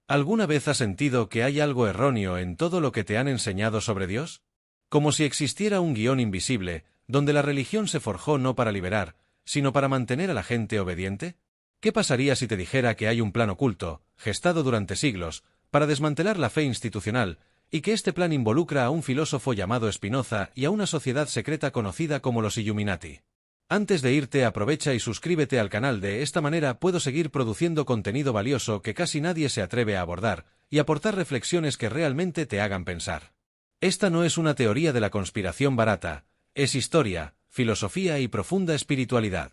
¿Alguna vez has sentido que hay algo erróneo en todo lo que te han enseñado sobre Dios? Como si existiera un guión invisible, donde la religión se forjó no para liberar, sino para mantener a la gente obediente. ¿Qué pasaría si te dijera que hay un plan oculto, gestado durante siglos, para desmantelar la fe institucional, y que este plan involucra a un filósofo llamado Spinoza y a una sociedad secreta conocida como los Illuminati? Antes de irte, aprovecha y suscríbete al canal. De esta manera puedo seguir produciendo contenido valioso que casi nadie se atreve a abordar, y aportar reflexiones que realmente te hagan pensar. Esta no es una teoría de la conspiración barata, es historia, filosofía y profunda espiritualidad.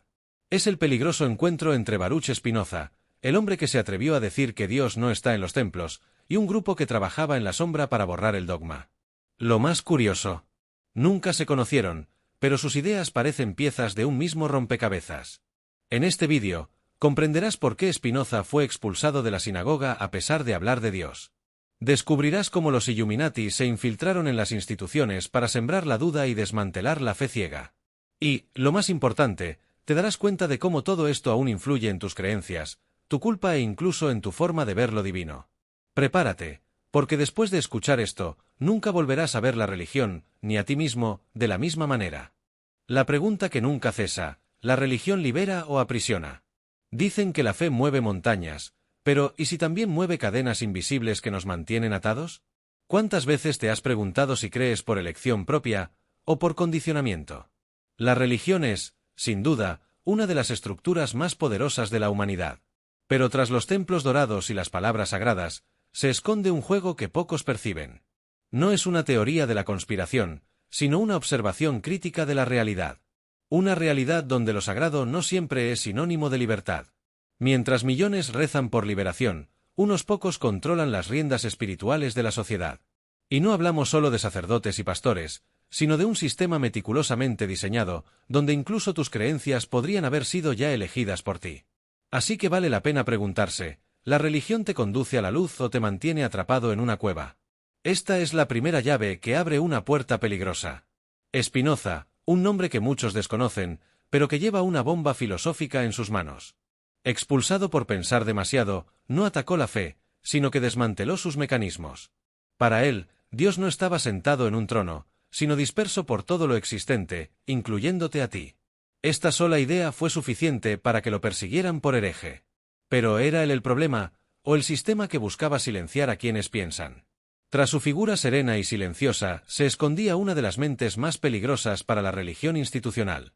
Es el peligroso encuentro entre Baruch Spinoza, el hombre que se atrevió a decir que Dios no está en los templos, y un grupo que trabajaba en la sombra para borrar el dogma. Lo más curioso: nunca se conocieron, pero sus ideas parecen piezas de un mismo rompecabezas. En este vídeo, comprenderás por qué Spinoza fue expulsado de la sinagoga a pesar de hablar de Dios. Descubrirás cómo los Illuminati se infiltraron en las instituciones para sembrar la duda y desmantelar la fe ciega. Y, lo más importante, te darás cuenta de cómo todo esto aún influye en tus creencias, tu culpa e incluso en tu forma de ver lo divino. Prepárate, porque después de escuchar esto, nunca volverás a ver la religión, ni a ti mismo, de la misma manera. La pregunta que nunca cesa: ¿la religión libera o aprisiona? Dicen que la fe mueve montañas, pero ¿y si también mueve cadenas invisibles que nos mantienen atados? ¿Cuántas veces te has preguntado si crees por elección propia o por condicionamiento? La religión es, sin duda, una de las estructuras más poderosas de la humanidad. Pero tras los templos dorados y las palabras sagradas, se esconde un juego que pocos perciben. No es una teoría de la conspiración, sino una observación crítica de la realidad. Una realidad donde lo sagrado no siempre es sinónimo de libertad. Mientras millones rezan por liberación, unos pocos controlan las riendas espirituales de la sociedad. Y no hablamos solo de sacerdotes y pastores, sino de un sistema meticulosamente diseñado, donde incluso tus creencias podrían haber sido ya elegidas por ti. Así que vale la pena preguntarse: ¿la religión te conduce a la luz o te mantiene atrapado en una cueva? Esta es la primera llave que abre una puerta peligrosa. Spinoza, un nombre que muchos desconocen, pero que lleva una bomba filosófica en sus manos. Expulsado por pensar demasiado, no atacó la fe, sino que desmanteló sus mecanismos. Para él, Dios no estaba sentado en un trono, sino disperso por todo lo existente, incluyéndote a ti. Esta sola idea fue suficiente para que lo persiguieran por hereje. Pero ¿era él el problema, o el sistema que buscaba silenciar a quienes piensan? Tras su figura serena y silenciosa, se escondía una de las mentes más peligrosas para la religión institucional.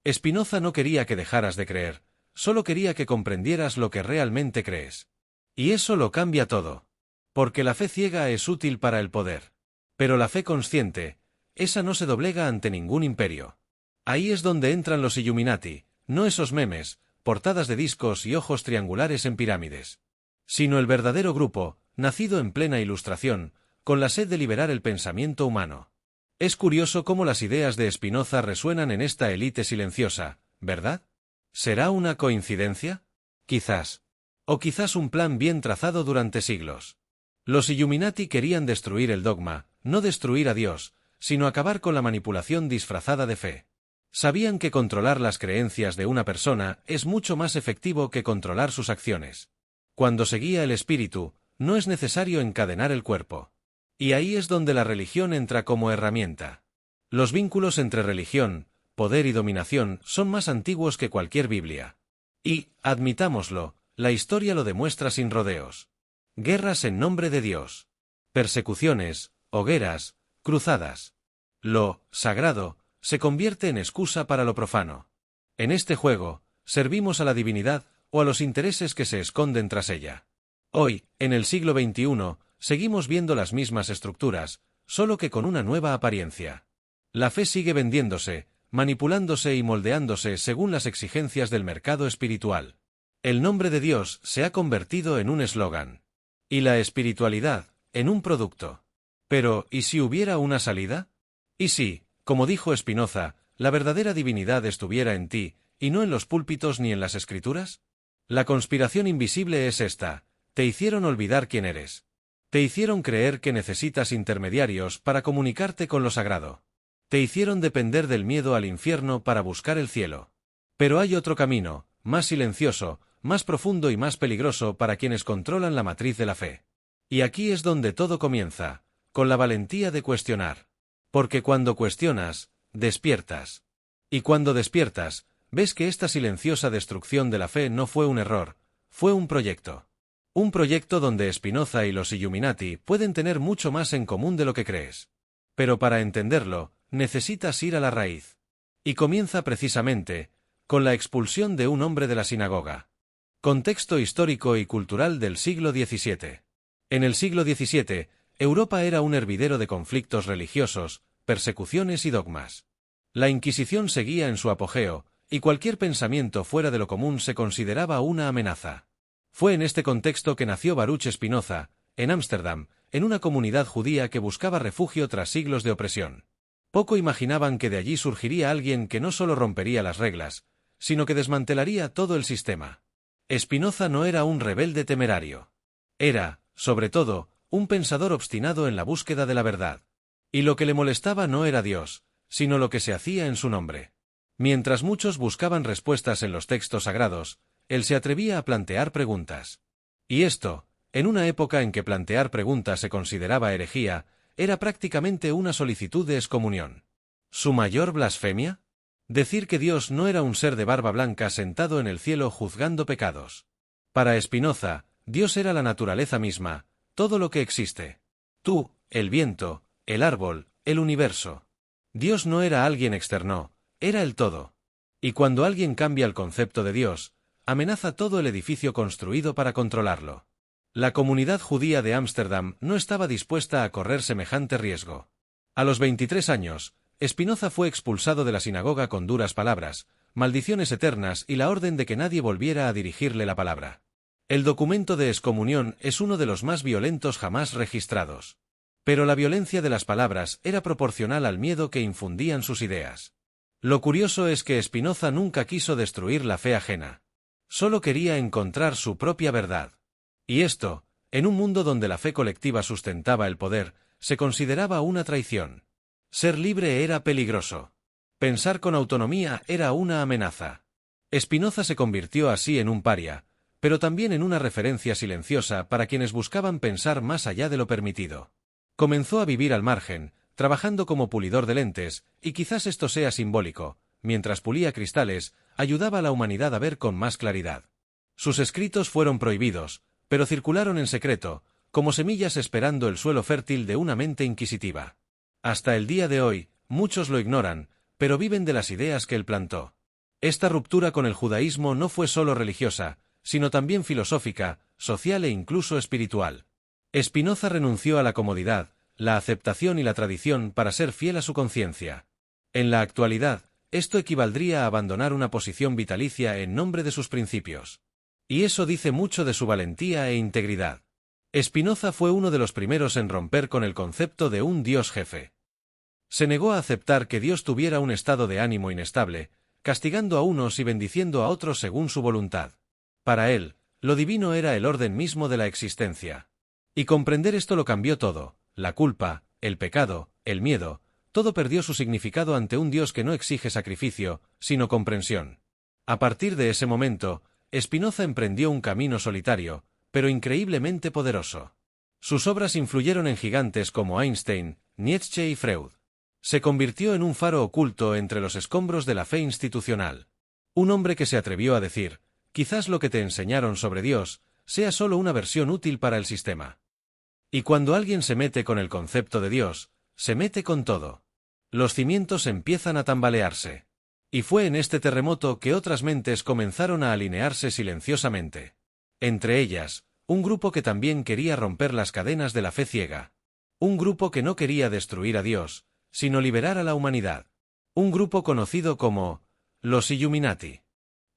Spinoza no quería que dejaras de creer, solo quería que comprendieras lo que realmente crees. Y eso lo cambia todo. Porque la fe ciega es útil para el poder. Pero la fe consciente, esa no se doblega ante ningún imperio. Ahí es donde entran los Illuminati, no esos memes, portadas de discos y ojos triangulares en pirámides. Sino el verdadero grupo, nacido en plena Ilustración, con la sed de liberar el pensamiento humano. Es curioso cómo las ideas de Spinoza resuenan en esta élite silenciosa, ¿verdad? ¿Será una coincidencia? Quizás. O quizás un plan bien trazado durante siglos. Los Illuminati querían destruir el dogma, no destruir a Dios, sino acabar con la manipulación disfrazada de fe. Sabían que controlar las creencias de una persona es mucho más efectivo que controlar sus acciones. Cuando se guía el espíritu, no es necesario encadenar el cuerpo. Y ahí es donde la religión entra como herramienta. Los vínculos entre religión, poder y dominación son más antiguos que cualquier Biblia. Y, admitámoslo, la historia lo demuestra sin rodeos. Guerras en nombre de Dios. Persecuciones, hogueras, cruzadas. Lo sagrado se convierte en excusa para lo profano. En este juego, servimos a la divinidad o a los intereses que se esconden tras ella. Hoy, en el siglo XXI, seguimos viendo las mismas estructuras, solo que con una nueva apariencia. La fe sigue vendiéndose, manipulándose y moldeándose según las exigencias del mercado espiritual. El nombre de Dios se ha convertido en un eslogan. Y la espiritualidad, en un producto. Pero, ¿y si hubiera una salida? ¿Y si, como dijo Spinoza, la verdadera divinidad estuviera en ti, y no en los púlpitos ni en las escrituras? La conspiración invisible es esta: te hicieron olvidar quién eres. Te hicieron creer que necesitas intermediarios para comunicarte con lo sagrado. Te hicieron depender del miedo al infierno para buscar el cielo. Pero hay otro camino, más silencioso, más profundo y más peligroso para quienes controlan la matriz de la fe. Y aquí es donde todo comienza, con la valentía de cuestionar. Porque cuando cuestionas, despiertas. Y cuando despiertas, ves que esta silenciosa destrucción de la fe no fue un error, fue un proyecto. Un proyecto donde Spinoza y los Illuminati pueden tener mucho más en común de lo que crees. Pero para entenderlo, necesitas ir a la raíz. Y comienza precisamente, con la expulsión de un hombre de la sinagoga. Contexto histórico y cultural del siglo XVII. En el siglo XVII, Europa era un hervidero de conflictos religiosos, persecuciones y dogmas. La Inquisición seguía en su apogeo, y cualquier pensamiento fuera de lo común se consideraba una amenaza. Fue en este contexto que nació Baruch Spinoza, en Ámsterdam, en una comunidad judía que buscaba refugio tras siglos de opresión. Poco imaginaban que de allí surgiría alguien que no solo rompería las reglas, sino que desmantelaría todo el sistema. Spinoza no era un rebelde temerario. Era, sobre todo, un pensador obstinado en la búsqueda de la verdad. Y lo que le molestaba no era Dios, sino lo que se hacía en su nombre. Mientras muchos buscaban respuestas en los textos sagrados, él se atrevía a plantear preguntas. Y esto, en una época en que plantear preguntas se consideraba herejía, era prácticamente una solicitud de excomunión. ¿Su mayor blasfemia? Decir que Dios no era un ser de barba blanca sentado en el cielo juzgando pecados. Para Spinoza, Dios era la naturaleza misma, todo lo que existe. Tú, el viento, el árbol, el universo. Dios no era alguien externo, era el todo. Y cuando alguien cambia el concepto de Dios, amenaza todo el edificio construido para controlarlo. La comunidad judía de Ámsterdam no estaba dispuesta a correr semejante riesgo. A los 23 años, Spinoza fue expulsado de la sinagoga con duras palabras, maldiciones eternas y la orden de que nadie volviera a dirigirle la palabra. El documento de excomunión es uno de los más violentos jamás registrados. Pero la violencia de las palabras era proporcional al miedo que infundían sus ideas. Lo curioso es que Spinoza nunca quiso destruir la fe ajena. Solo quería encontrar su propia verdad. Y esto, en un mundo donde la fe colectiva sustentaba el poder, se consideraba una traición. Ser libre era peligroso. Pensar con autonomía era una amenaza. Spinoza se convirtió así en un paria, pero también en una referencia silenciosa para quienes buscaban pensar más allá de lo permitido. Comenzó a vivir al margen, trabajando como pulidor de lentes, y quizás esto sea simbólico, mientras pulía cristales, ayudaba a la humanidad a ver con más claridad. Sus escritos fueron prohibidos, pero circularon en secreto, como semillas esperando el suelo fértil de una mente inquisitiva. Hasta el día de hoy, muchos lo ignoran, pero viven de las ideas que él plantó. Esta ruptura con el judaísmo no fue solo religiosa, sino también filosófica, social e incluso espiritual. Spinoza renunció a la comodidad, la aceptación y la tradición para ser fiel a su conciencia. En la actualidad, esto equivaldría a abandonar una posición vitalicia en nombre de sus principios. Y eso dice mucho de su valentía e integridad. Spinoza fue uno de los primeros en romper con el concepto de un Dios jefe. Se negó a aceptar que Dios tuviera un estado de ánimo inestable, castigando a unos y bendiciendo a otros según su voluntad. Para él, lo divino era el orden mismo de la existencia. Y comprender esto lo cambió todo: la culpa, el pecado, el miedo, todo perdió su significado ante un Dios que no exige sacrificio, sino comprensión. A partir de ese momento, Spinoza emprendió un camino solitario, pero increíblemente poderoso. Sus obras influyeron en gigantes como Einstein, Nietzsche y Freud. Se convirtió en un faro oculto entre los escombros de la fe institucional. Un hombre que se atrevió a decir: quizás lo que te enseñaron sobre Dios sea solo una versión útil para el sistema. Y cuando alguien se mete con el concepto de Dios, se mete con todo. Los cimientos empiezan a tambalearse. Y fue en este terremoto que otras mentes comenzaron a alinearse silenciosamente. Entre ellas, un grupo que también quería romper las cadenas de la fe ciega. Un grupo que no quería destruir a Dios, sino liberar a la humanidad. Un grupo conocido como los Illuminati.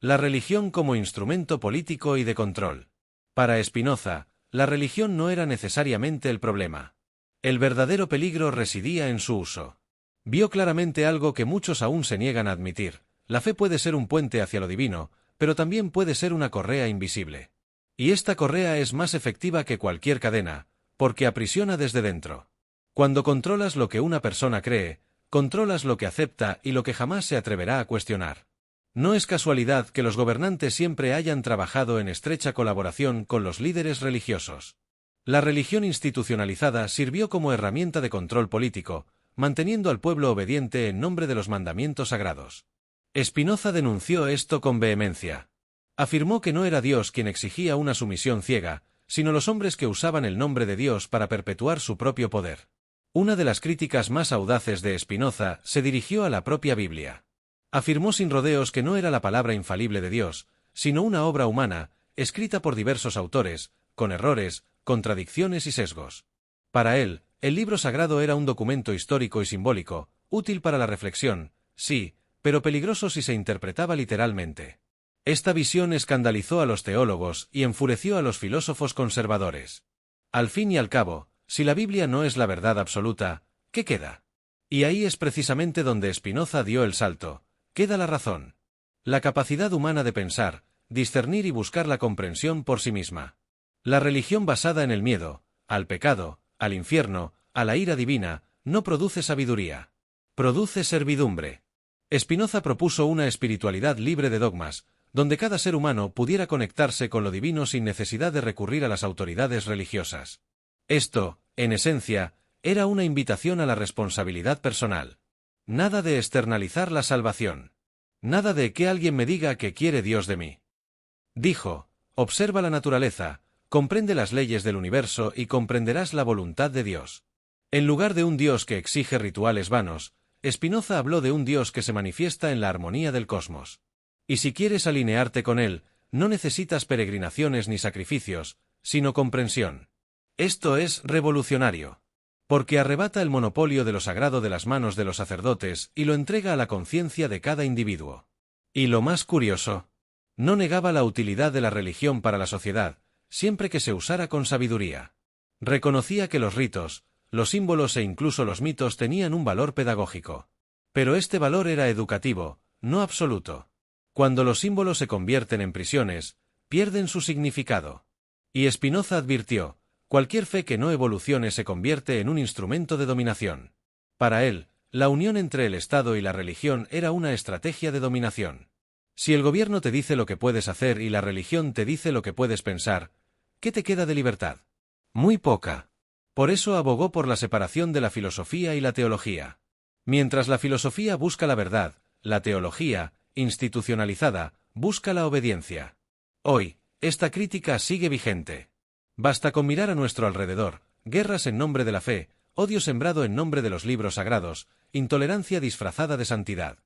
La religión como instrumento político y de control. Para Spinoza, la religión no era necesariamente el problema. El verdadero peligro residía en su uso. Vio claramente algo que muchos aún se niegan a admitir: la fe puede ser un puente hacia lo divino, pero también puede ser una correa invisible. Y esta correa es más efectiva que cualquier cadena, porque aprisiona desde dentro. Cuando controlas lo que una persona cree, controlas lo que acepta y lo que jamás se atreverá a cuestionar. No es casualidad que los gobernantes siempre hayan trabajado en estrecha colaboración con los líderes religiosos. La religión institucionalizada sirvió como herramienta de control político, manteniendo al pueblo obediente en nombre de los mandamientos sagrados. Spinoza denunció esto con vehemencia. Afirmó que no era Dios quien exigía una sumisión ciega, sino los hombres que usaban el nombre de Dios para perpetuar su propio poder. Una de las críticas más audaces de Spinoza se dirigió a la propia Biblia. Afirmó sin rodeos que no era la palabra infalible de Dios, sino una obra humana, escrita por diversos autores, con errores, contradicciones y sesgos. Para él, el libro sagrado era un documento histórico y simbólico, útil para la reflexión, sí, pero peligroso si se interpretaba literalmente. Esta visión escandalizó a los teólogos y enfureció a los filósofos conservadores. Al fin y al cabo, si la Biblia no es la verdad absoluta, ¿qué queda? Y ahí es precisamente donde Spinoza dio el salto. Queda la razón. La capacidad humana de pensar, discernir y buscar la comprensión por sí misma. La religión basada en el miedo, al pecado, al infierno, a la ira divina, no produce sabiduría. Produce servidumbre. Spinoza propuso una espiritualidad libre de dogmas, donde cada ser humano pudiera conectarse con lo divino sin necesidad de recurrir a las autoridades religiosas. Esto, en esencia, era una invitación a la responsabilidad personal. Nada de externalizar la salvación. Nada de que alguien me diga qué quiere Dios de mí. Dijo, observa la naturaleza, comprende las leyes del universo y comprenderás la voluntad de Dios. En lugar de un Dios que exige rituales vanos, Spinoza habló de un Dios que se manifiesta en la armonía del cosmos. Y si quieres alinearte con él, no necesitas peregrinaciones ni sacrificios, sino comprensión. Esto es revolucionario. Porque arrebata el monopolio de lo sagrado de las manos de los sacerdotes y lo entrega a la conciencia de cada individuo. Y lo más curioso, no negaba la utilidad de la religión para la sociedad, siempre que se usara con sabiduría. Reconocía que los ritos, los símbolos e incluso los mitos tenían un valor pedagógico. Pero este valor era educativo, no absoluto. Cuando los símbolos se convierten en prisiones, pierden su significado. Y Spinoza advirtió, cualquier fe que no evolucione se convierte en un instrumento de dominación. Para él, la unión entre el Estado y la religión era una estrategia de dominación. Si el gobierno te dice lo que puedes hacer y la religión te dice lo que puedes pensar, ¿qué te queda de libertad? Muy poca. Por eso abogó por la separación de la filosofía y la teología. Mientras la filosofía busca la verdad, la teología, institucionalizada, busca la obediencia. Hoy, esta crítica sigue vigente. Basta con mirar a nuestro alrededor, guerras en nombre de la fe, odio sembrado en nombre de los libros sagrados, intolerancia disfrazada de santidad.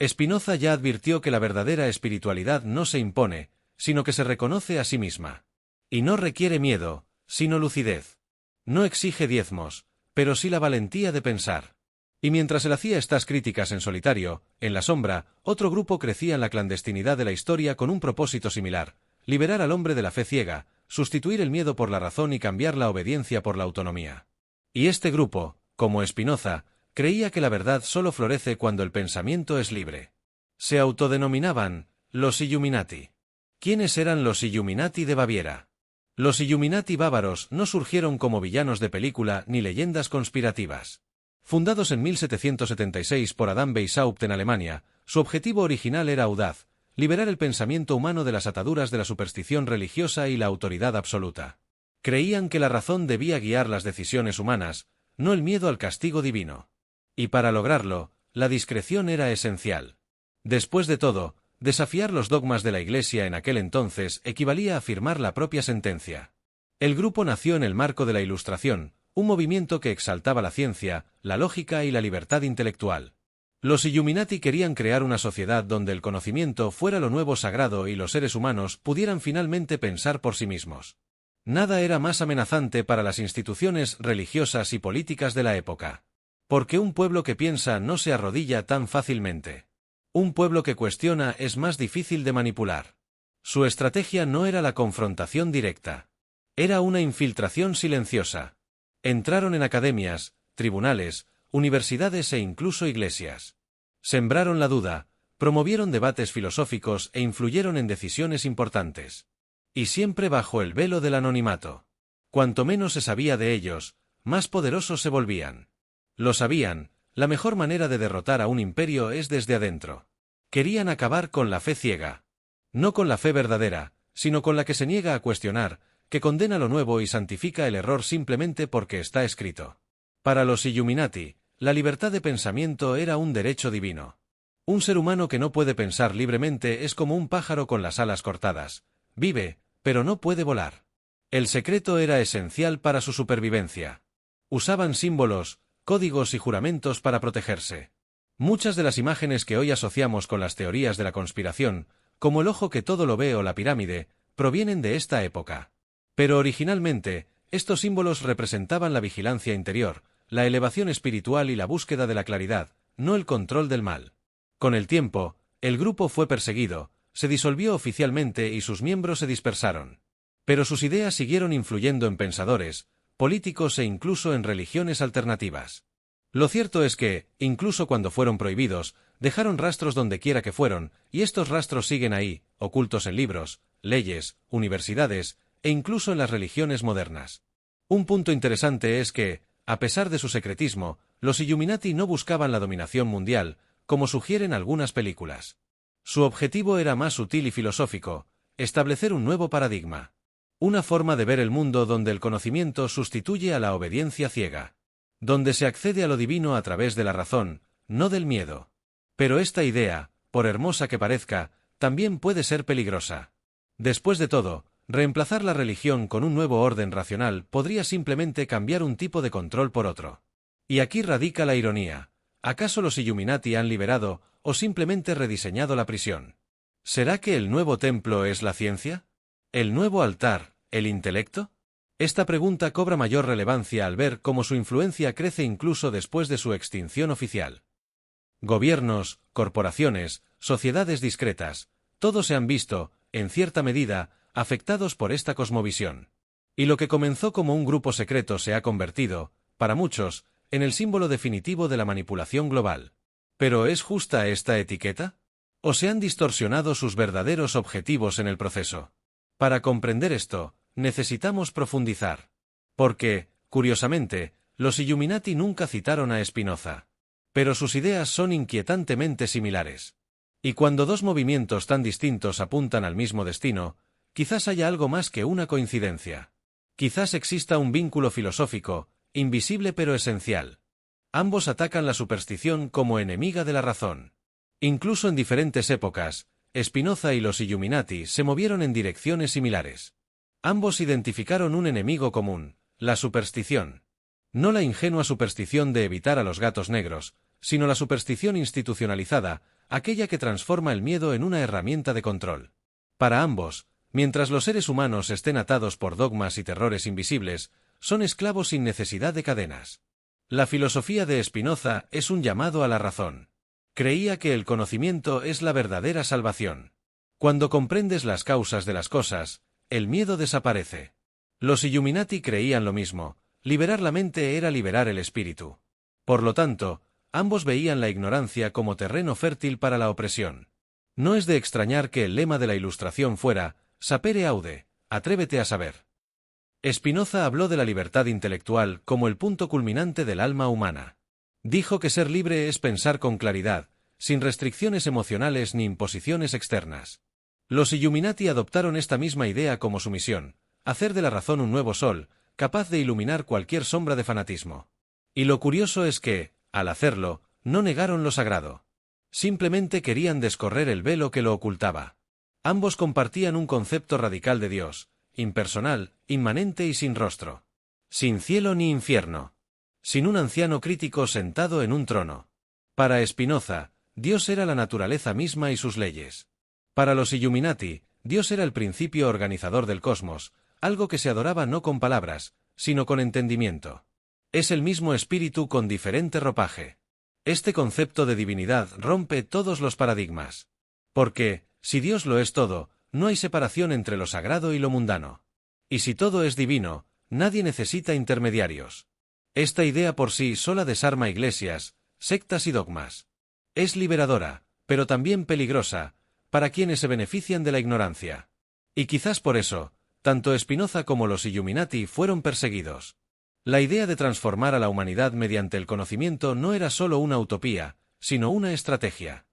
Spinoza ya advirtió que la verdadera espiritualidad no se impone, sino que se reconoce a sí misma. Y no requiere miedo, sino lucidez. No exige diezmos, pero sí la valentía de pensar. Y mientras él hacía estas críticas en solitario, en la sombra, otro grupo crecía en la clandestinidad de la historia con un propósito similar: liberar al hombre de la fe ciega, sustituir el miedo por la razón y cambiar la obediencia por la autonomía. Y este grupo, como Spinoza, creía que la verdad solo florece cuando el pensamiento es libre. Se autodenominaban los Illuminati. ¿Quiénes eran los Illuminati de Baviera? Los Illuminati bávaros no surgieron como villanos de película ni leyendas conspirativas. Fundados en 1776 por Adam Weishaupt en Alemania, su objetivo original era audaz: liberar el pensamiento humano de las ataduras de la superstición religiosa y la autoridad absoluta. Creían que la razón debía guiar las decisiones humanas, no el miedo al castigo divino. Y para lograrlo, la discreción era esencial. Después de todo, desafiar los dogmas de la Iglesia en aquel entonces equivalía a firmar la propia sentencia. El grupo nació en el marco de la Ilustración, un movimiento que exaltaba la ciencia, la lógica y la libertad intelectual. Los Illuminati querían crear una sociedad donde el conocimiento fuera lo nuevo sagrado y los seres humanos pudieran finalmente pensar por sí mismos. Nada era más amenazante para las instituciones religiosas y políticas de la época. Porque un pueblo que piensa no se arrodilla tan fácilmente. Un pueblo que cuestiona es más difícil de manipular. Su estrategia no era la confrontación directa. Era una infiltración silenciosa. Entraron en academias, tribunales, universidades e incluso iglesias. Sembraron la duda, promovieron debates filosóficos e influyeron en decisiones importantes. Y siempre bajo el velo del anonimato. Cuanto menos se sabía de ellos, más poderosos se volvían. Lo sabían, la mejor manera de derrotar a un imperio es desde adentro. Querían acabar con la fe ciega. No con la fe verdadera, sino con la que se niega a cuestionar, que condena lo nuevo y santifica el error simplemente porque está escrito. Para los Illuminati, la libertad de pensamiento era un derecho divino. Un ser humano que no puede pensar libremente es como un pájaro con las alas cortadas. Vive, pero no puede volar. El secreto era esencial para su supervivencia. Usaban símbolos, códigos y juramentos para protegerse. Muchas de las imágenes que hoy asociamos con las teorías de la conspiración, como el ojo que todo lo ve o la pirámide, provienen de esta época. Pero originalmente, estos símbolos representaban la vigilancia interior, la elevación espiritual y la búsqueda de la claridad, no el control del mal. Con el tiempo, el grupo fue perseguido, se disolvió oficialmente y sus miembros se dispersaron. Pero sus ideas siguieron influyendo en pensadores, políticos e incluso en religiones alternativas. Lo cierto es que, incluso cuando fueron prohibidos, dejaron rastros donde quiera que fueron, y estos rastros siguen ahí, ocultos en libros, leyes, universidades, e incluso en las religiones modernas. Un punto interesante es que, a pesar de su secretismo, los Illuminati no buscaban la dominación mundial, como sugieren algunas películas. Su objetivo era más sutil y filosófico: establecer un nuevo paradigma. Una forma de ver el mundo donde el conocimiento sustituye a la obediencia ciega. Donde se accede a lo divino a través de la razón, no del miedo. Pero esta idea, por hermosa que parezca, también puede ser peligrosa. Después de todo, reemplazar la religión con un nuevo orden racional podría simplemente cambiar un tipo de control por otro. Y aquí radica la ironía. ¿Acaso los Illuminati han liberado, o simplemente rediseñado la prisión? ¿Será que el nuevo templo es la ciencia? ¿El nuevo altar, el intelecto? Esta pregunta cobra mayor relevancia al ver cómo su influencia crece incluso después de su extinción oficial. Gobiernos, corporaciones, sociedades discretas, todos se han visto, en cierta medida, afectados por esta cosmovisión. Y lo que comenzó como un grupo secreto se ha convertido, para muchos, en el símbolo definitivo de la manipulación global. ¿Pero es justa esta etiqueta? ¿O se han distorsionado sus verdaderos objetivos en el proceso? Para comprender esto, necesitamos profundizar. Porque, curiosamente, los Illuminati nunca citaron a Spinoza. Pero sus ideas son inquietantemente similares. Y cuando dos movimientos tan distintos apuntan al mismo destino, quizás haya algo más que una coincidencia. Quizás exista un vínculo filosófico, invisible pero esencial. Ambos atacan la superstición como enemiga de la razón. Incluso en diferentes épocas, Spinoza y los Illuminati se movieron en direcciones similares. Ambos identificaron un enemigo común: la superstición. No la ingenua superstición de evitar a los gatos negros, sino la superstición institucionalizada, aquella que transforma el miedo en una herramienta de control. Para ambos, mientras los seres humanos estén atados por dogmas y terrores invisibles, son esclavos sin necesidad de cadenas. La filosofía de Spinoza es un llamado a la razón. Creía que el conocimiento es la verdadera salvación. Cuando comprendes las causas de las cosas, el miedo desaparece. Los Illuminati creían lo mismo: liberar la mente era liberar el espíritu. Por lo tanto, ambos veían la ignorancia como terreno fértil para la opresión. No es de extrañar que el lema de la Ilustración fuera: sapere aude, atrévete a saber. Spinoza habló de la libertad intelectual como el punto culminante del alma humana. Dijo que ser libre es pensar con claridad, sin restricciones emocionales ni imposiciones externas. Los Illuminati adoptaron esta misma idea como su misión: hacer de la razón un nuevo sol, capaz de iluminar cualquier sombra de fanatismo. Y lo curioso es que, al hacerlo, no negaron lo sagrado. Simplemente querían descorrer el velo que lo ocultaba. Ambos compartían un concepto radical de Dios: impersonal, inmanente y sin rostro. Sin cielo ni infierno. Sin un anciano crítico sentado en un trono. Para Spinoza, Dios era la naturaleza misma y sus leyes. Para los Illuminati, Dios era el principio organizador del cosmos, algo que se adoraba no con palabras, sino con entendimiento. Es el mismo espíritu con diferente ropaje. Este concepto de divinidad rompe todos los paradigmas. Porque, si Dios lo es todo, no hay separación entre lo sagrado y lo mundano. Y si todo es divino, nadie necesita intermediarios. Esta idea por sí sola desarma iglesias, sectas y dogmas. Es liberadora, pero también peligrosa, para quienes se benefician de la ignorancia. Y quizás por eso, tanto Spinoza como los Illuminati fueron perseguidos. La idea de transformar a la humanidad mediante el conocimiento no era solo una utopía, sino una estrategia.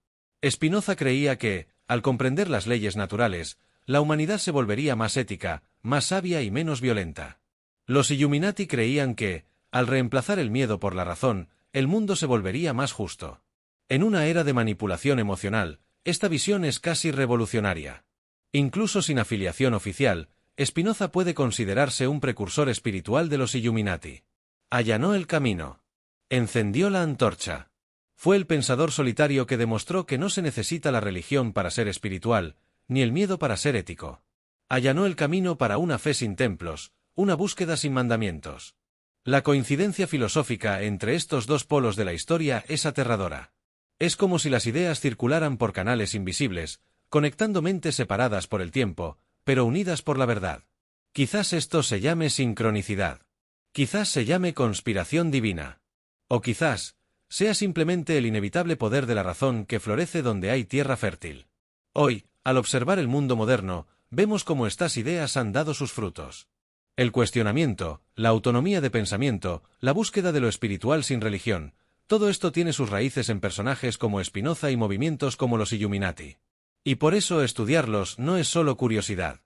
Spinoza creía que, al comprender las leyes naturales, la humanidad se volvería más ética, más sabia y menos violenta. Los Illuminati creían que, al reemplazar el miedo por la razón, el mundo se volvería más justo. En una era de manipulación emocional, esta visión es casi revolucionaria. Incluso sin afiliación oficial, Spinoza puede considerarse un precursor espiritual de los Illuminati. Allanó el camino. Encendió la antorcha. Fue el pensador solitario que demostró que no se necesita la religión para ser espiritual, ni el miedo para ser ético. Allanó el camino para una fe sin templos, una búsqueda sin mandamientos. La coincidencia filosófica entre estos dos polos de la historia es aterradora. Es como si las ideas circularan por canales invisibles, conectando mentes separadas por el tiempo, pero unidas por la verdad. Quizás esto se llame sincronicidad. Quizás se llame conspiración divina. O quizás sea simplemente el inevitable poder de la razón que florece donde hay tierra fértil. Hoy, al observar el mundo moderno, vemos cómo estas ideas han dado sus frutos. El cuestionamiento, la autonomía de pensamiento, la búsqueda de lo espiritual sin religión, todo esto tiene sus raíces en personajes como Spinoza y movimientos como los Illuminati. Y por eso estudiarlos no es solo curiosidad.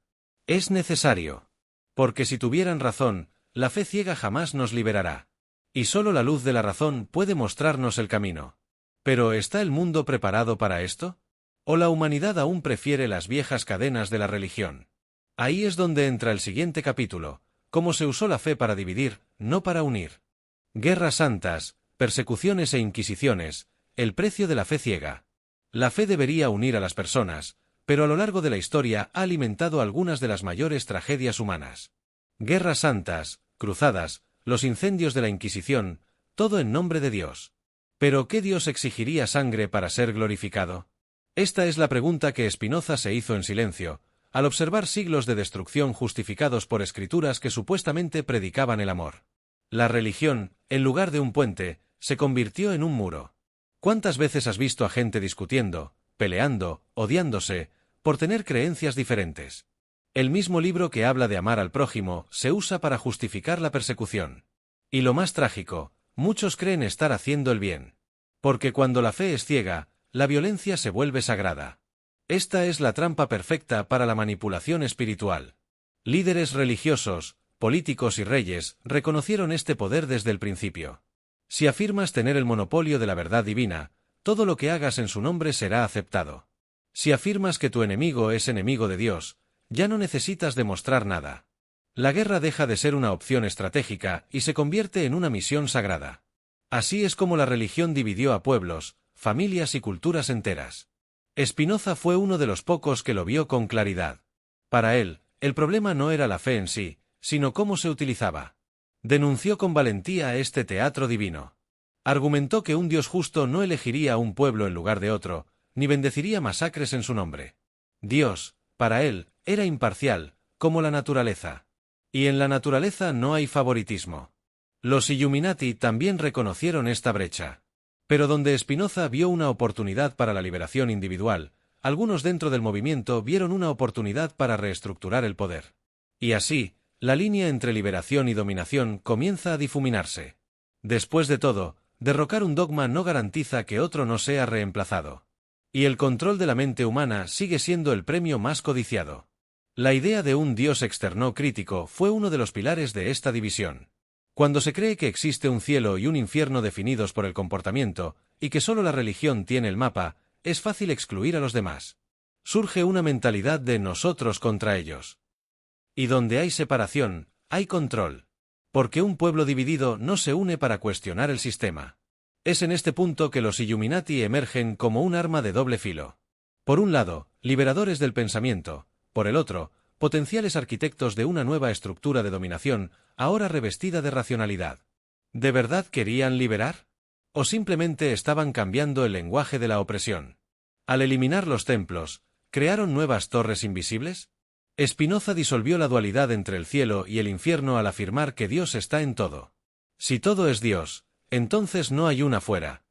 Es necesario. Porque si tuvieran razón, la fe ciega jamás nos liberará. Y solo la luz de la razón puede mostrarnos el camino. ¿Pero está el mundo preparado para esto? ¿O la humanidad aún prefiere las viejas cadenas de la religión? Ahí es donde entra el siguiente capítulo, cómo se usó la fe para dividir, no para unir. Guerras santas, persecuciones e inquisiciones, el precio de la fe ciega. La fe debería unir a las personas, pero a lo largo de la historia ha alimentado algunas de las mayores tragedias humanas. Guerras santas, cruzadas, los incendios de la Inquisición, todo en nombre de Dios. ¿Pero qué Dios exigiría sangre para ser glorificado? Esta es la pregunta que Spinoza se hizo en silencio, al observar siglos de destrucción justificados por escrituras que supuestamente predicaban el amor. La religión, en lugar de un puente, se convirtió en un muro. ¿Cuántas veces has visto a gente discutiendo, peleando, odiándose, por tener creencias diferentes? El mismo libro que habla de amar al prójimo se usa para justificar la persecución. Y lo más trágico, muchos creen estar haciendo el bien. Porque cuando la fe es ciega, la violencia se vuelve sagrada. Esta es la trampa perfecta para la manipulación espiritual. Líderes religiosos, políticos y reyes reconocieron este poder desde el principio. Si afirmas tener el monopolio de la verdad divina, todo lo que hagas en su nombre será aceptado. Si afirmas que tu enemigo es enemigo de Dios, ya no necesitas demostrar nada. La guerra deja de ser una opción estratégica y se convierte en una misión sagrada. Así es como la religión dividió a pueblos, familias y culturas enteras. Spinoza fue uno de los pocos que lo vio con claridad. Para él, el problema no era la fe en sí, sino cómo se utilizaba. Denunció con valentía este teatro divino. Argumentó que un Dios justo no elegiría a un pueblo en lugar de otro, ni bendeciría masacres en su nombre. Dios, para él, era imparcial, como la naturaleza. Y en la naturaleza no hay favoritismo. Los Illuminati también reconocieron esta brecha. Pero donde Spinoza vio una oportunidad para la liberación individual, algunos dentro del movimiento vieron una oportunidad para reestructurar el poder. Y así, la línea entre liberación y dominación comienza a difuminarse. Después de todo, derrocar un dogma no garantiza que otro no sea reemplazado. Y el control de la mente humana sigue siendo el premio más codiciado. La idea de un Dios externo crítico fue uno de los pilares de esta división. Cuando se cree que existe un cielo y un infierno definidos por el comportamiento, y que solo la religión tiene el mapa, es fácil excluir a los demás. Surge una mentalidad de nosotros contra ellos. Y donde hay separación, hay control. Porque un pueblo dividido no se une para cuestionar el sistema. Es en este punto que los Illuminati emergen como un arma de doble filo. Por un lado, liberadores del pensamiento, por el otro, potenciales arquitectos de una nueva estructura de dominación, ahora revestida de racionalidad. ¿De verdad querían liberar? ¿O simplemente estaban cambiando el lenguaje de la opresión? Al eliminar los templos, ¿crearon nuevas torres invisibles? Spinoza disolvió la dualidad entre el cielo y el infierno al afirmar que Dios está en todo. Si todo es Dios, entonces no hay una fuera.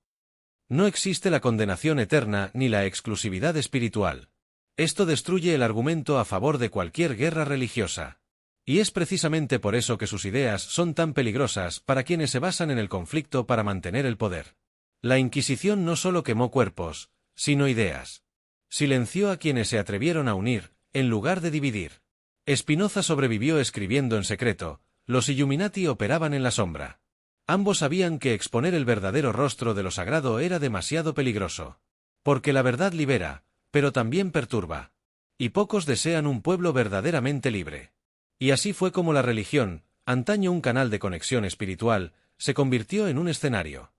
No existe la condenación eterna ni la exclusividad espiritual. Esto destruye el argumento a favor de cualquier guerra religiosa. Y es precisamente por eso que sus ideas son tan peligrosas para quienes se basan en el conflicto para mantener el poder. La Inquisición no solo quemó cuerpos, sino ideas. Silenció a quienes se atrevieron a unir, en lugar de dividir. Spinoza sobrevivió escribiendo en secreto, los Illuminati operaban en la sombra. Ambos sabían que exponer el verdadero rostro de lo sagrado era demasiado peligroso. Porque la verdad libera, pero también perturba. Y pocos desean un pueblo verdaderamente libre. Y así fue como la religión, antaño un canal de conexión espiritual, se convirtió en un escenario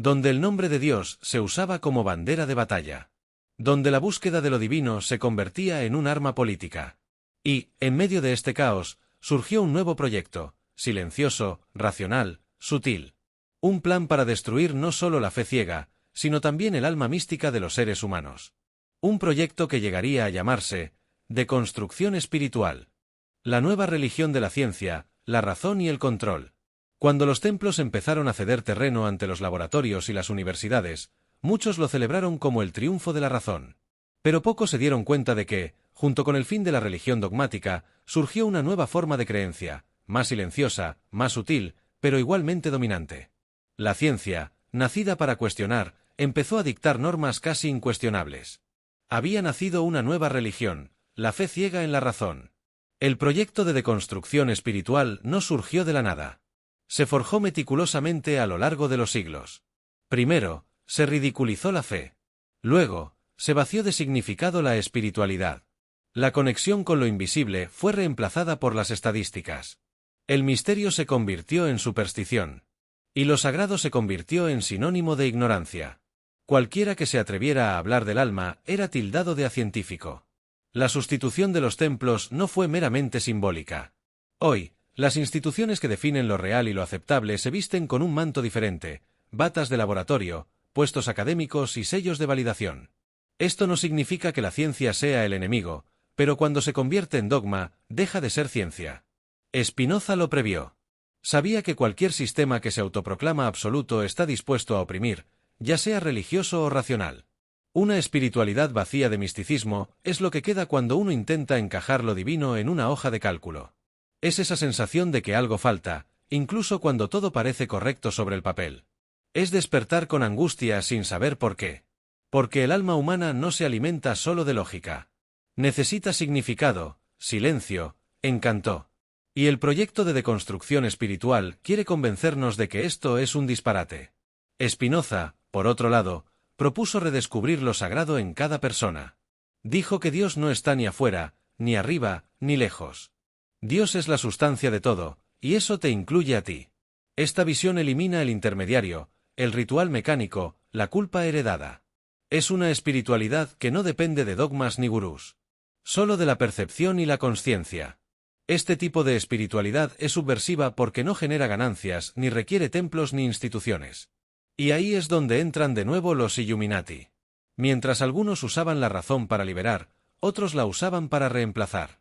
donde el nombre de Dios se usaba como bandera de batalla, donde la búsqueda de lo divino se convertía en un arma política. Y, en medio de este caos, surgió un nuevo proyecto, silencioso, racional, sutil. Un plan para destruir no solo la fe ciega, sino también el alma mística de los seres humanos. Un proyecto que llegaría a llamarse deconstrucción espiritual. La nueva religión de la ciencia, la razón y el control. Cuando los templos empezaron a ceder terreno ante los laboratorios y las universidades, muchos lo celebraron como el triunfo de la razón. Pero pocos se dieron cuenta de que, junto con el fin de la religión dogmática, surgió una nueva forma de creencia, más silenciosa, más sutil, pero igualmente dominante. La ciencia, nacida para cuestionar, empezó a dictar normas casi incuestionables. Había nacido una nueva religión, la fe ciega en la razón. El proyecto de deconstrucción espiritual no surgió de la nada. Se forjó meticulosamente a lo largo de los siglos. Primero, se ridiculizó la fe. Luego, se vació de significado la espiritualidad. La conexión con lo invisible fue reemplazada por las estadísticas. El misterio se convirtió en superstición. Y lo sagrado se convirtió en sinónimo de ignorancia. Cualquiera que se atreviera a hablar del alma era tildado de acientífico. La sustitución de los templos no fue meramente simbólica. Hoy, las instituciones que definen lo real y lo aceptable se visten con un manto diferente, batas de laboratorio, puestos académicos y sellos de validación. Esto no significa que la ciencia sea el enemigo, pero cuando se convierte en dogma, deja de ser ciencia. Spinoza lo previó. Sabía que cualquier sistema que se autoproclama absoluto está dispuesto a oprimir, ya sea religioso o racional. Una espiritualidad vacía de misticismo es lo que queda cuando uno intenta encajar lo divino en una hoja de cálculo. Es esa sensación de que algo falta, incluso cuando todo parece correcto sobre el papel. Es despertar con angustia sin saber por qué. Porque el alma humana no se alimenta solo de lógica. Necesita significado, silencio, encanto. Y el proyecto de deconstrucción espiritual quiere convencernos de que esto es un disparate. Spinoza, por otro lado, propuso redescubrir lo sagrado en cada persona. Dijo que Dios no está ni afuera, ni arriba, ni lejos. Dios es la sustancia de todo, y eso te incluye a ti. Esta visión elimina el intermediario, el ritual mecánico, la culpa heredada. Es una espiritualidad que no depende de dogmas ni gurús. Solo de la percepción y la consciencia. Este tipo de espiritualidad es subversiva porque no genera ganancias ni requiere templos ni instituciones. Y ahí es donde entran de nuevo los Illuminati. Mientras algunos usaban la razón para liberar, otros la usaban para reemplazar.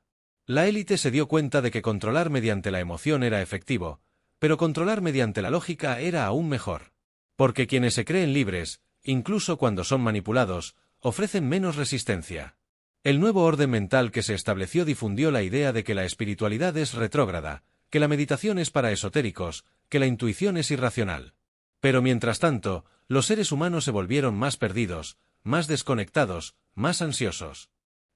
La élite se dio cuenta de que controlar mediante la emoción era efectivo, pero controlar mediante la lógica era aún mejor. Porque quienes se creen libres, incluso cuando son manipulados, ofrecen menos resistencia. El nuevo orden mental que se estableció difundió la idea de que la espiritualidad es retrógrada, que la meditación es para esotéricos, que la intuición es irracional. Pero mientras tanto, los seres humanos se volvieron más perdidos, más desconectados, más ansiosos.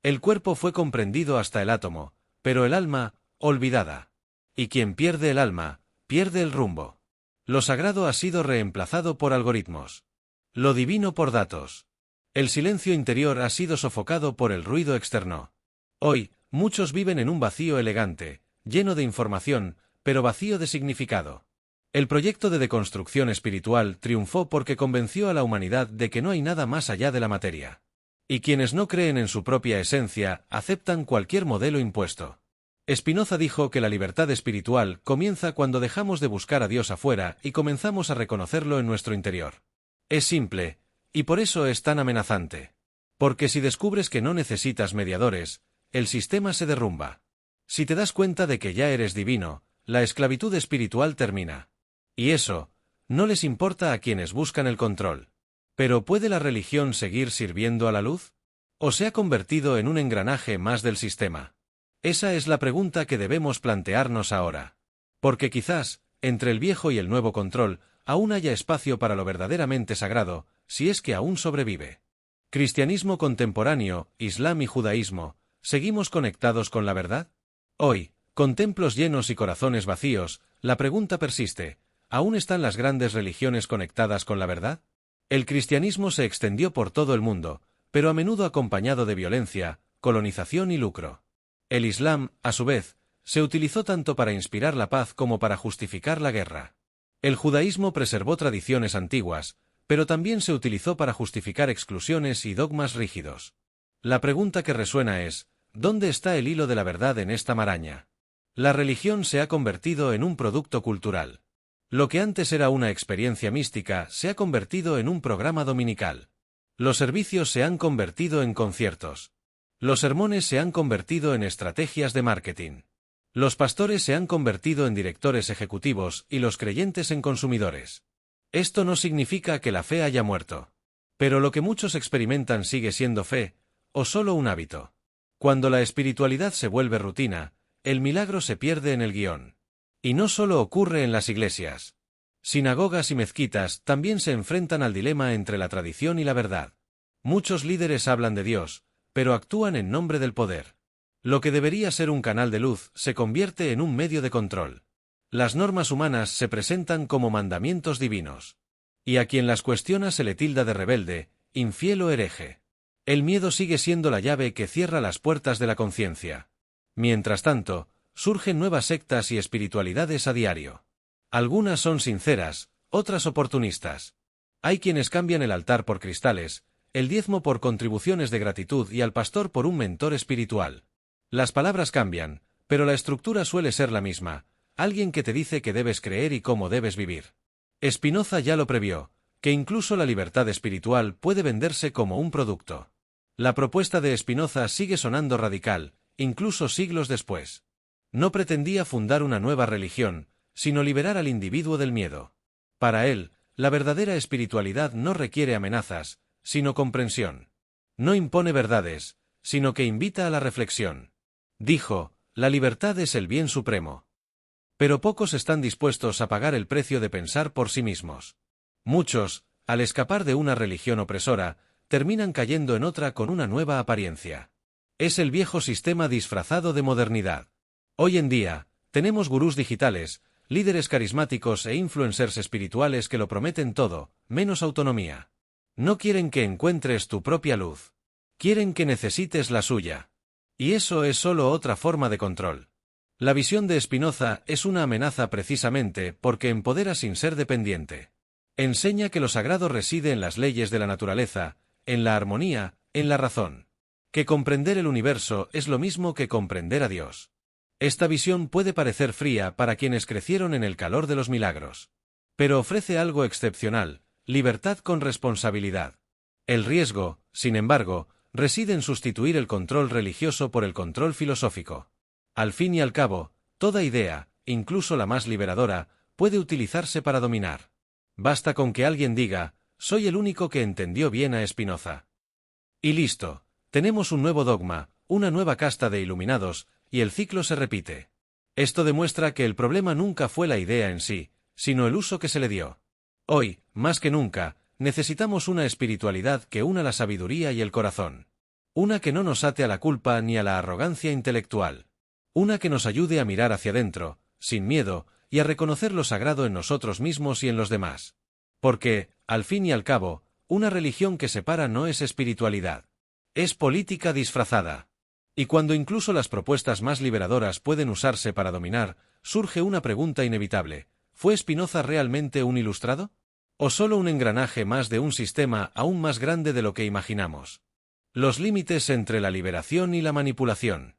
El cuerpo fue comprendido hasta el átomo, pero el alma, olvidada. Y quien pierde el alma, pierde el rumbo. Lo sagrado ha sido reemplazado por algoritmos. Lo divino por datos. El silencio interior ha sido sofocado por el ruido externo. Hoy, muchos viven en un vacío elegante, lleno de información, pero vacío de significado. El proyecto de deconstrucción espiritual triunfó porque convenció a la humanidad de que no hay nada más allá de la materia. Y quienes no creen en su propia esencia, aceptan cualquier modelo impuesto. Spinoza dijo que la libertad espiritual comienza cuando dejamos de buscar a Dios afuera y comenzamos a reconocerlo en nuestro interior. Es simple, y por eso es tan amenazante. Porque si descubres que no necesitas mediadores, el sistema se derrumba. Si te das cuenta de que ya eres divino, la esclavitud espiritual termina. Y eso, no les importa a quienes buscan el control. ¿Pero puede la religión seguir sirviendo a la luz? ¿O se ha convertido en un engranaje más del sistema? Esa es la pregunta que debemos plantearnos ahora. Porque quizás, entre el viejo y el nuevo control, aún haya espacio para lo verdaderamente sagrado, si es que aún sobrevive. Cristianismo contemporáneo, Islam y judaísmo, ¿seguimos conectados con la verdad? Hoy, con templos llenos y corazones vacíos, la pregunta persiste: ¿aún están las grandes religiones conectadas con la verdad? El cristianismo se extendió por todo el mundo, pero a menudo acompañado de violencia, colonización y lucro. El Islam, a su vez, se utilizó tanto para inspirar la paz como para justificar la guerra. El judaísmo preservó tradiciones antiguas, pero también se utilizó para justificar exclusiones y dogmas rígidos. La pregunta que resuena es: ¿dónde está el hilo de la verdad en esta maraña? La religión se ha convertido en un producto cultural. Lo que antes era una experiencia mística se ha convertido en un programa dominical. Los servicios se han convertido en conciertos. Los sermones se han convertido en estrategias de marketing. Los pastores se han convertido en directores ejecutivos y los creyentes en consumidores. Esto no significa que la fe haya muerto. Pero lo que muchos experimentan sigue siendo fe, o solo un hábito. Cuando la espiritualidad se vuelve rutina, el milagro se pierde en el guión. Y no solo ocurre en las iglesias. Sinagogas y mezquitas también se enfrentan al dilema entre la tradición y la verdad. Muchos líderes hablan de Dios, pero actúan en nombre del poder. Lo que debería ser un canal de luz se convierte en un medio de control. Las normas humanas se presentan como mandamientos divinos. Y a quien las cuestiona se le tilda de rebelde, infiel o hereje. El miedo sigue siendo la llave que cierra las puertas de la conciencia. Mientras tanto, surgen nuevas sectas y espiritualidades a diario. Algunas son sinceras, otras oportunistas. Hay quienes cambian el altar por cristales, el diezmo por contribuciones de gratitud y al pastor por un mentor espiritual. Las palabras cambian, pero la estructura suele ser la misma: alguien que te dice que debes creer y cómo debes vivir. Spinoza ya lo previó, que incluso la libertad espiritual puede venderse como un producto. La propuesta de Spinoza sigue sonando radical, incluso siglos después. No pretendía fundar una nueva religión, sino liberar al individuo del miedo. Para él, la verdadera espiritualidad no requiere amenazas, sino comprensión. No impone verdades, sino que invita a la reflexión. Dijo: la libertad es el bien supremo. Pero pocos están dispuestos a pagar el precio de pensar por sí mismos. Muchos, al escapar de una religión opresora, terminan cayendo en otra con una nueva apariencia. Es el viejo sistema disfrazado de modernidad. Hoy en día, tenemos gurús digitales, líderes carismáticos e influencers espirituales que lo prometen todo, menos autonomía. No quieren que encuentres tu propia luz. Quieren que necesites la suya. Y eso es solo otra forma de control. La visión de Spinoza es una amenaza precisamente porque empodera sin ser dependiente. Enseña que lo sagrado reside en las leyes de la naturaleza, en la armonía, en la razón. Que comprender el universo es lo mismo que comprender a Dios. Esta visión puede parecer fría para quienes crecieron en el calor de los milagros. Pero ofrece algo excepcional: libertad con responsabilidad. El riesgo, sin embargo, reside en sustituir el control religioso por el control filosófico. Al fin y al cabo, toda idea, incluso la más liberadora, puede utilizarse para dominar. Basta con que alguien diga: soy el único que entendió bien a Spinoza. Y listo, tenemos un nuevo dogma, una nueva casta de iluminados, y el ciclo se repite. Esto demuestra que el problema nunca fue la idea en sí, sino el uso que se le dio. Hoy, más que nunca, necesitamos una espiritualidad que una la sabiduría y el corazón. Una que no nos ate a la culpa ni a la arrogancia intelectual. Una que nos ayude a mirar hacia adentro, sin miedo, y a reconocer lo sagrado en nosotros mismos y en los demás. Porque, al fin y al cabo, una religión que separa no es espiritualidad. Es política disfrazada. Y cuando incluso las propuestas más liberadoras pueden usarse para dominar, surge una pregunta inevitable: ¿fue Spinoza realmente un ilustrado? ¿O solo un engranaje más de un sistema aún más grande de lo que imaginamos? Los límites entre la liberación y la manipulación.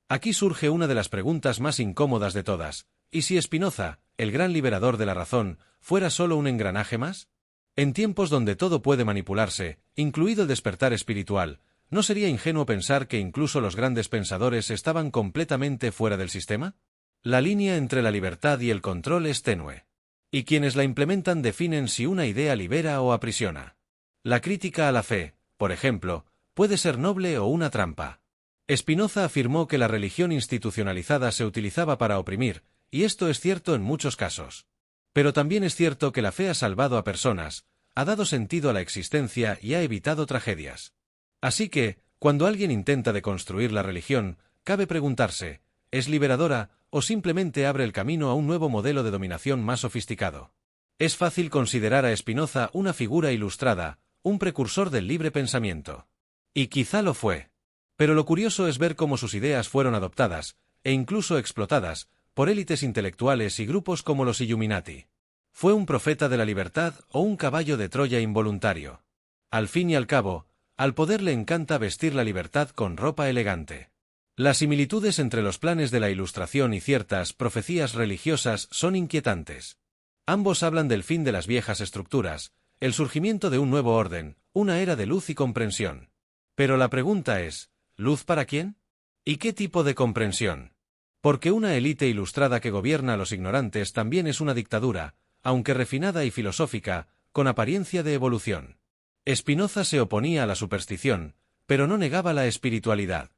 Aquí surge una de las preguntas más incómodas de todas: ¿y si Spinoza, el gran liberador de la razón, fuera solo un engranaje más? En tiempos donde todo puede manipularse, incluido el despertar espiritual, ¿no sería ingenuo pensar que incluso los grandes pensadores estaban completamente fuera del sistema? La línea entre la libertad y el control es tenue. Y quienes la implementan definen si una idea libera o aprisiona. La crítica a la fe, por ejemplo, puede ser noble o una trampa. Spinoza afirmó que la religión institucionalizada se utilizaba para oprimir, y esto es cierto en muchos casos. Pero también es cierto que la fe ha salvado a personas, ha dado sentido a la existencia y ha evitado tragedias. Así que, cuando alguien intenta deconstruir la religión, cabe preguntarse: ¿Es liberadora, o simplemente abre el camino a un nuevo modelo de dominación más sofisticado? Es fácil considerar a Spinoza una figura ilustrada, un precursor del libre pensamiento. Y quizá lo fue. Pero lo curioso es ver cómo sus ideas fueron adoptadas, e incluso explotadas, por élites intelectuales y grupos como los Illuminati. ¿Fue un profeta de la libertad o un caballo de Troya involuntario? Al fin y al cabo, al poder le encanta vestir la libertad con ropa elegante. Las similitudes entre los planes de la Ilustración y ciertas profecías religiosas son inquietantes. Ambos hablan del fin de las viejas estructuras, el surgimiento de un nuevo orden, una era de luz y comprensión. Pero la pregunta es, ¿luz para quién? ¿Y qué tipo de comprensión? Porque una élite ilustrada que gobierna a los ignorantes también es una dictadura, aunque refinada y filosófica, con apariencia de evolución. Spinoza se oponía a la superstición, pero no negaba la espiritualidad.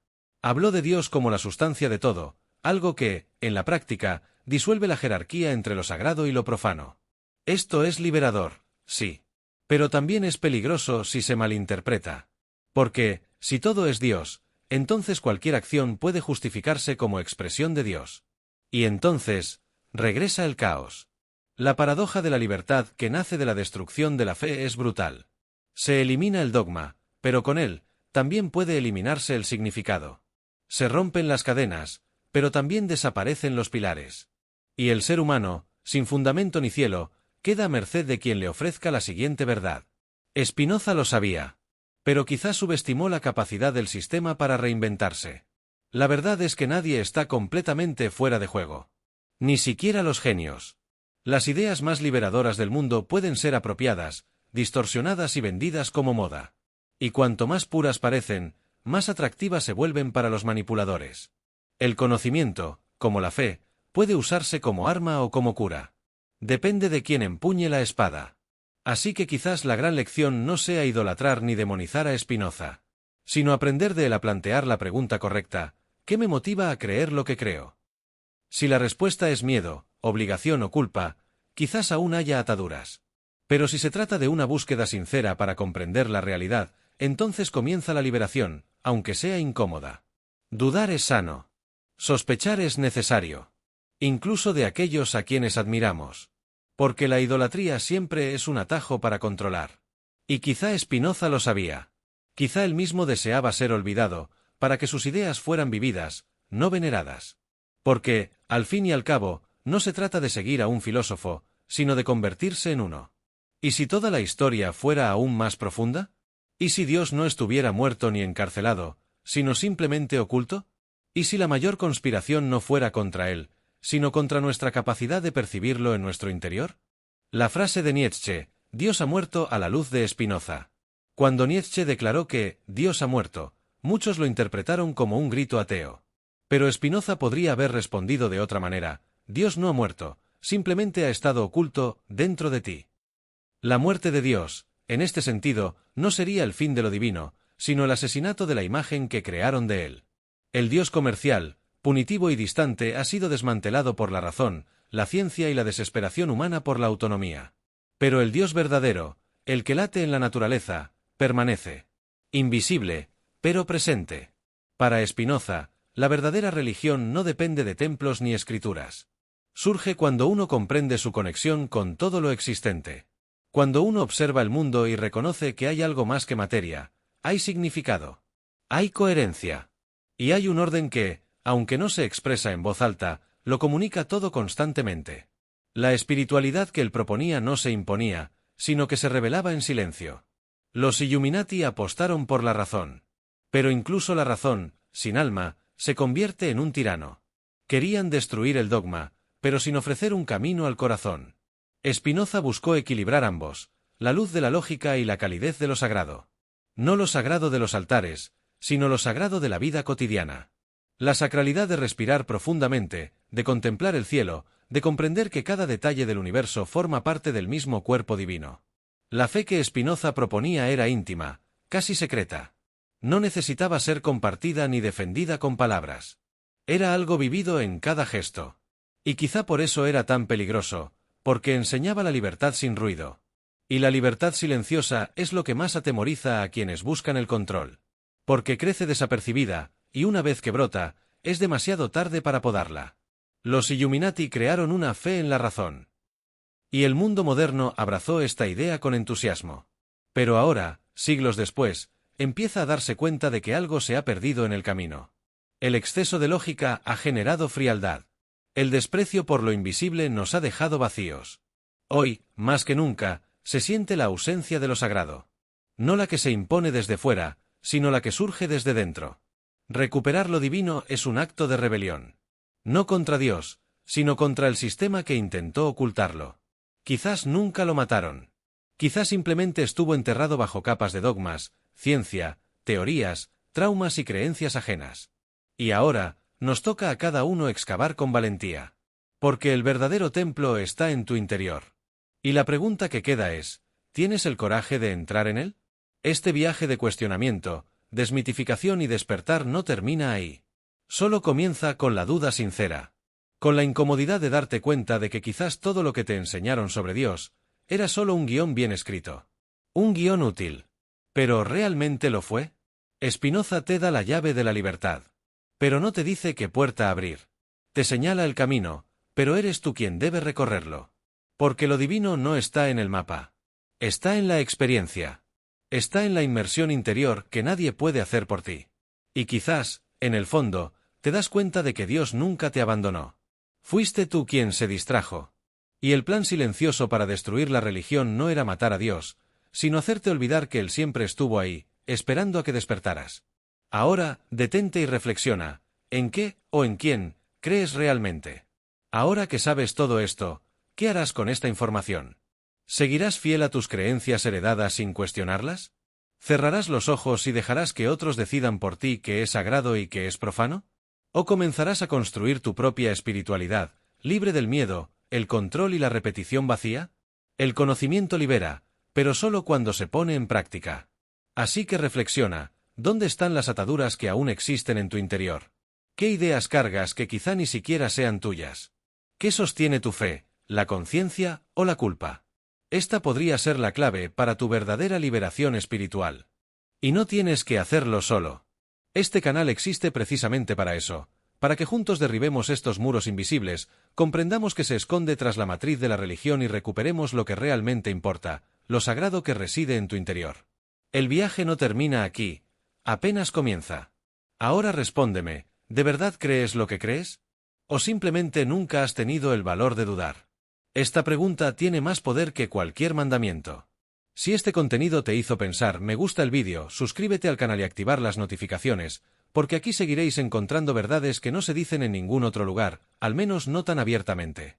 Habló de Dios como la sustancia de todo, algo que, en la práctica, disuelve la jerarquía entre lo sagrado y lo profano. Esto es liberador, sí. Pero también es peligroso si se malinterpreta. Porque, si todo es Dios, entonces cualquier acción puede justificarse como expresión de Dios. Y entonces, regresa el caos. La paradoja de la libertad que nace de la destrucción de la fe es brutal. Se elimina el dogma, pero con él, también puede eliminarse el significado. Se rompen las cadenas, pero también desaparecen los pilares. Y el ser humano, sin fundamento ni cielo, queda a merced de quien le ofrezca la siguiente verdad. Spinoza lo sabía. Pero quizás subestimó la capacidad del sistema para reinventarse. La verdad es que nadie está completamente fuera de juego. Ni siquiera los genios. Las ideas más liberadoras del mundo pueden ser apropiadas, distorsionadas y vendidas como moda. Y cuanto más puras parecen, más atractivas se vuelven para los manipuladores. El conocimiento, como la fe, puede usarse como arma o como cura. Depende de quien empuñe la espada. Así que quizás la gran lección no sea idolatrar ni demonizar a Spinoza, sino aprender de él a plantear la pregunta correcta: ¿qué me motiva a creer lo que creo? Si la respuesta es miedo, obligación o culpa, quizás aún haya ataduras. Pero si se trata de una búsqueda sincera para comprender la realidad, entonces comienza la liberación, aunque sea incómoda. Dudar es sano. Sospechar es necesario. Incluso de aquellos a quienes admiramos. Porque la idolatría siempre es un atajo para controlar. Y quizá Spinoza lo sabía. Quizá él mismo deseaba ser olvidado, para que sus ideas fueran vividas, no veneradas. Porque, al fin y al cabo, no se trata de seguir a un filósofo, sino de convertirse en uno. ¿Y si toda la historia fuera aún más profunda? ¿Y si Dios no estuviera muerto ni encarcelado, sino simplemente oculto? ¿Y si la mayor conspiración no fuera contra él, sino contra nuestra capacidad de percibirlo en nuestro interior? La frase de Nietzsche, Dios ha muerto, a la luz de Spinoza. Cuando Nietzsche declaró que Dios ha muerto, muchos lo interpretaron como un grito ateo. Pero Spinoza podría haber respondido de otra manera: Dios no ha muerto, simplemente ha estado oculto dentro de ti. La muerte de Dios, en este sentido, no sería el fin de lo divino, sino el asesinato de la imagen que crearon de él. El Dios comercial, punitivo y distante, ha sido desmantelado por la razón, la ciencia y la desesperación humana por la autonomía. Pero el Dios verdadero, el que late en la naturaleza, permanece. Invisible, pero presente. Para Spinoza, la verdadera religión no depende de templos ni escrituras. Surge cuando uno comprende su conexión con todo lo existente. Cuando uno observa el mundo y reconoce que hay algo más que materia, hay significado. Hay coherencia. Y hay un orden que, aunque no se expresa en voz alta, lo comunica todo constantemente. La espiritualidad que él proponía no se imponía, sino que se revelaba en silencio. Los Illuminati apostaron por la razón. Pero incluso la razón, sin alma, se convierte en un tirano. Querían destruir el dogma, pero sin ofrecer un camino al corazón. Spinoza buscó equilibrar ambos, la luz de la lógica y la calidez de lo sagrado. No lo sagrado de los altares, sino lo sagrado de la vida cotidiana. La sacralidad de respirar profundamente, de contemplar el cielo, de comprender que cada detalle del universo forma parte del mismo cuerpo divino. La fe que Spinoza proponía era íntima, casi secreta. No necesitaba ser compartida ni defendida con palabras. Era algo vivido en cada gesto. Y quizá por eso era tan peligroso, porque enseñaba la libertad sin ruido. Y la libertad silenciosa es lo que más atemoriza a quienes buscan el control. Porque crece desapercibida, y una vez que brota, es demasiado tarde para podarla. Los Illuminati crearon una fe en la razón. Y el mundo moderno abrazó esta idea con entusiasmo. Pero ahora, siglos después, empieza a darse cuenta de que algo se ha perdido en el camino. El exceso de lógica ha generado frialdad. El desprecio por lo invisible nos ha dejado vacíos. Hoy, más que nunca, se siente la ausencia de lo sagrado. No la que se impone desde fuera, sino la que surge desde dentro. Recuperar lo divino es un acto de rebelión. No contra Dios, sino contra el sistema que intentó ocultarlo. Quizás nunca lo mataron. Quizás simplemente estuvo enterrado bajo capas de dogmas, ciencia, teorías, traumas y creencias ajenas. Y ahora, nos toca a cada uno excavar con valentía. Porque el verdadero templo está en tu interior. Y la pregunta que queda es, ¿tienes el coraje de entrar en él? Este viaje de cuestionamiento, desmitificación y despertar no termina ahí. Solo comienza con la duda sincera. Con la incomodidad de darte cuenta de que quizás todo lo que te enseñaron sobre Dios era solo un guión bien escrito. Un guión útil. ¿Pero realmente lo fue? Spinoza te da la llave de la libertad. Pero no te dice qué puerta abrir. Te señala el camino, pero eres tú quien debe recorrerlo. Porque lo divino no está en el mapa. Está en la experiencia. Está en la inmersión interior que nadie puede hacer por ti. Y quizás, en el fondo, te das cuenta de que Dios nunca te abandonó. Fuiste tú quien se distrajo. Y el plan silencioso para destruir la religión no era matar a Dios, sino hacerte olvidar que Él siempre estuvo ahí, esperando a que despertaras. Ahora, detente y reflexiona, ¿en qué, o en quién, crees realmente? Ahora que sabes todo esto, ¿qué harás con esta información? ¿Seguirás fiel a tus creencias heredadas sin cuestionarlas? ¿Cerrarás los ojos y dejarás que otros decidan por ti qué es sagrado y qué es profano? ¿O comenzarás a construir tu propia espiritualidad, libre del miedo, el control y la repetición vacía? El conocimiento libera, pero solo cuando se pone en práctica. Así que reflexiona, ¿dónde están las ataduras que aún existen en tu interior? ¿Qué ideas cargas que quizá ni siquiera sean tuyas? ¿Qué sostiene tu fe, la conciencia o la culpa? Esta podría ser la clave para tu verdadera liberación espiritual. Y no tienes que hacerlo solo. Este canal existe precisamente para eso, para que juntos derribemos estos muros invisibles, comprendamos que se esconde tras la matriz de la religión y recuperemos lo que realmente importa, lo sagrado que reside en tu interior. El viaje no termina aquí, apenas comienza. Ahora respóndeme, ¿de verdad crees lo que crees? ¿O simplemente nunca has tenido el valor de dudar? Esta pregunta tiene más poder que cualquier mandamiento. Si este contenido te hizo pensar, me gusta el vídeo, suscríbete al canal y activar las notificaciones, porque aquí seguiréis encontrando verdades que no se dicen en ningún otro lugar, al menos no tan abiertamente.